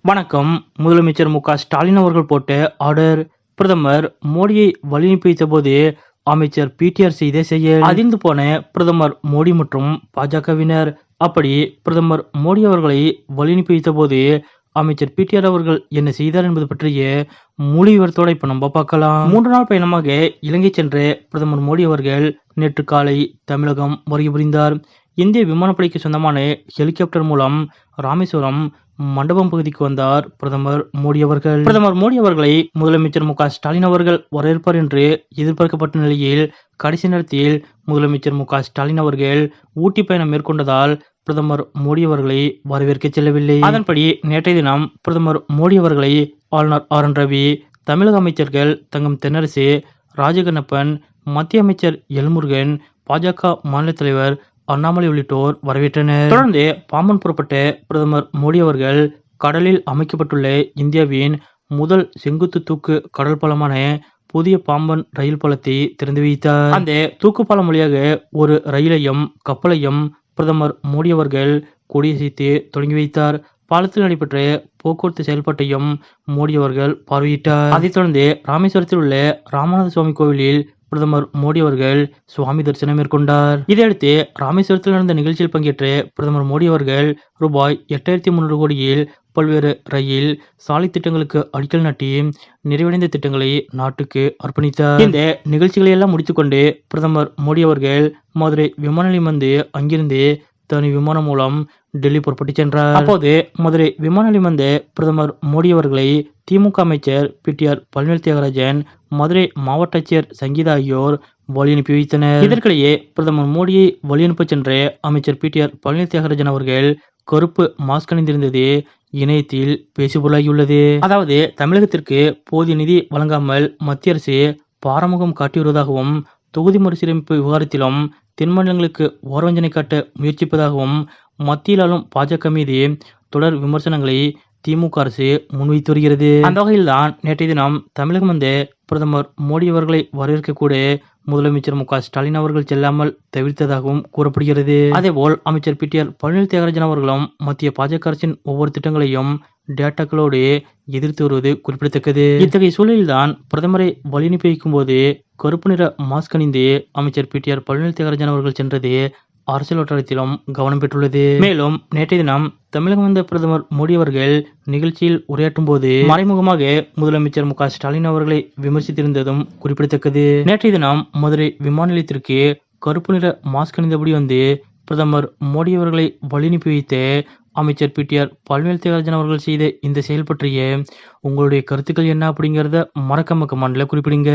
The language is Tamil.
வணக்கம். முதலமைச்சர் மு.க. ஸ்டாலின் அவர்கள் போட்ட ஆர்டர். பிரதமர் மோடியை வழியனுப்பி வைத்தபோது அமைச்சர் பி.டி.ஆர் செய்த செயல். அதிர்ந்து போன பிரதமர் மோடி மற்றும் பாஜகவினர். அப்படி பிரதமர் மோடி அவர்களை வழியனுப்பி வைத்தபோது அமைச்சர் பி.டி.ஆர் அவர்கள் என்ன செய்தார் என்பது பற்றிய முழு விவரத்தோட இப்ப நம்ம பார்க்கலாம். 3 நாள் பயணமாக இலங்கை சென்ற பிரதமர் மோடி அவர்கள் நேற்று காலை தமிழகம் வருகை புரிந்தார். இந்திய விமானப்படைக்கு சொந்தமான ஹெலிகாப்டர் மூலம் ராமேஸ்வரம் மண்டபம் பகுதிக்கு வந்தார் பிரதமர் மோடி அவர்கள். பிரதமர் மோடி அவர்களை முதலமைச்சர் மு.க. ஸ்டாலின் அவர்கள் வரவேற்பார் என்று எதிர்பார்க்கப்பட்ட நிலையில் கடைசி நேரத்தில் முதலமைச்சர் மு.க. ஸ்டாலின் அவர்கள் ஊட்டி பயணம் மேற்கொண்டதால் பிரதமர் மோடி அவர்களை வரவேற்க செல்லவில்லை. அதன்படி நேற்றைய தினம் பிரதமர் மோடி அவர்களை ஆளுநர் ஆர்.என். ரவி, தமிழக அமைச்சர்கள் தங்கம் தென்னரசு, ராஜகண்ணப்பன், மத்திய அமைச்சர் எல்முருகன், பாஜக மாநில தலைவர் அண்ணாமலை உள்ளிட்டோர் வரவேற்றனர். தொடர்ந்து பாம்பன் புறப்பட்ட பிரதமர் மோடி அவர்கள் கடலில் அமைக்கப்பட்டுள்ள இந்தியாவின் முதல் செங்குத்து தூக்கு கடல் பாலமான புதிய பாம்பன் ரயில் பாலத்தை திறந்து வைத்தார். அந்த தூக்கு பாலம் வழியாக ஒரு ரயிலையும் கப்பலையும் பிரதமர் மோடி அவர்கள் கொடியசைத்து தொடங்கி வைத்தார். பாலத்தில் நடைபெற்ற போக்குவரத்து செயல்பாட்டையும் மோடி அவர்கள் பார்வையிட்டார். அதைத் தொடர்ந்து ராமேஸ்வரத்தில் உள்ள ராமநாத சுவாமி கோவிலில் பிரதமர் மோடி அவர்கள் சுவாமி தரிசனம் மேற்கொண்டார். இதையடுத்து ராமேஸ்வரத்தில் நடந்த நிகழ்ச்சியில் பங்கேற்ற பிரதமர் மோடி அவர்கள் ரூபாய் 8,300 கோடியில் பல்வேறு ரயில், சாலை திட்டங்களுக்கு அடிக்கல் நாட்டி நிறைவடைந்த திட்டங்களை நாட்டுக்கு அர்ப்பணித்தார். இந்த நிகழ்ச்சிகளை எல்லாம் முடித்துக்கொண்டு பிரதமர் மோடி அவர்கள் மதுரை விமான நிலையம் வந்து அங்கிருந்து தனி விமானம் மூலம் டெல்லி புறப்பட்டு சென்றார். அப்போது மதுரை விமான நிலையம் வந்த பிரதமர் மோடி அவர்களை திமுக அமைச்சர் பி.டி.ஆர் பழனிவேல் தியாகராஜன், மதுரை மாவட்ட ஆட்சியர் சங்கீதா ஆகியோர் வழி அனுப்பி வைத்தனர். இதற்கிடையே பிரதமர் மோடியை வழி அனுப்ப சென்ற அமைச்சர் பி.டி.ஆர் பழனிவேல் தியாகராஜன் அவர்கள் கருப்பு மாஸ்க் அணிந்திருந்தது இணையத்தில் பேசுபொருளாகியுள்ளது. அதாவது தமிழகத்திற்கு போதிய நிதி வழங்காமல் மத்திய அரசு பாராமுகம் காட்டி வருவதாகவும், தொகுதி மறுசீரமைப்பு விவகாரத்திலும் தென் மாநிலங்களுக்கு ஓரவஞ்சனை காட்ட முயற்சிப்பதாகவும் மத்தியில் ஆளும் பாஜக மீது தொடர் விமர்சனங்களை திமுக அரசு முன்வைத்து வருகிறது. அந்த வகையில்தான் நேற்றைய தினம் தமிழகம் வந்த பிரதமர் மோடி அவர்களை வரவேற்க கூட முதலமைச்சர் மு.க.ஸ்டாலின் அவர்கள் செல்லாமல் தவிர்த்ததாகவும் கூறப்படுகிறது. அதேபோல் அமைச்சர் பி.டி.ஆர் பழனிவேல் தியாகராஜன் அவர்களும் மத்திய பாஜக அரசின் ஒவ்வொரு திட்டங்களையும் டேட்டாக்களோடு எதிர்த்து வருவது குறிப்பிடத்தக்கது. இத்தகைய சூழலில்தான் பிரதமரை வழி அனுப்பி வைக்கும் போது கருப்பு நிற மாஸ்க் அணிந்து அமைச்சர் பி.டி.ஆர் பழனிவேல் தியாகராஜன் அவர்கள் சென்றது அரசியல் வட்டாரத்திலும் கவனம் பெற்றுள்ளது. மேலும் நேற்றைய தினம் தமிழகம் வந்த பிரதமர் மோடி அவர்கள் நிகழ்ச்சியில் உரையாற்றும் போது மறைமுகமாக முதலமைச்சர் மு.க.ஸ்டாலின் அவர்களை விமர்சித்திருந்ததும் குறிப்பிடத்தக்கது. நேற்றைய தினம் மதுரை விமான நிலையத்திற்கு கருப்பு நிற மாஸ்க் அணிந்தபடி வந்து பிரதமர் மோடி அவர்களை வழி அனுப்பி வைத்த அமைச்சர் பி.டி.ஆர் பழனிவேல் தியாகராஜன் அவர்கள் செய்த இந்த செயல் பற்றிய உங்களுடைய கருத்துக்கள் என்ன அப்படிங்கறத மறக்காம கமெண்ட்ல குறிப்பிடுங்க.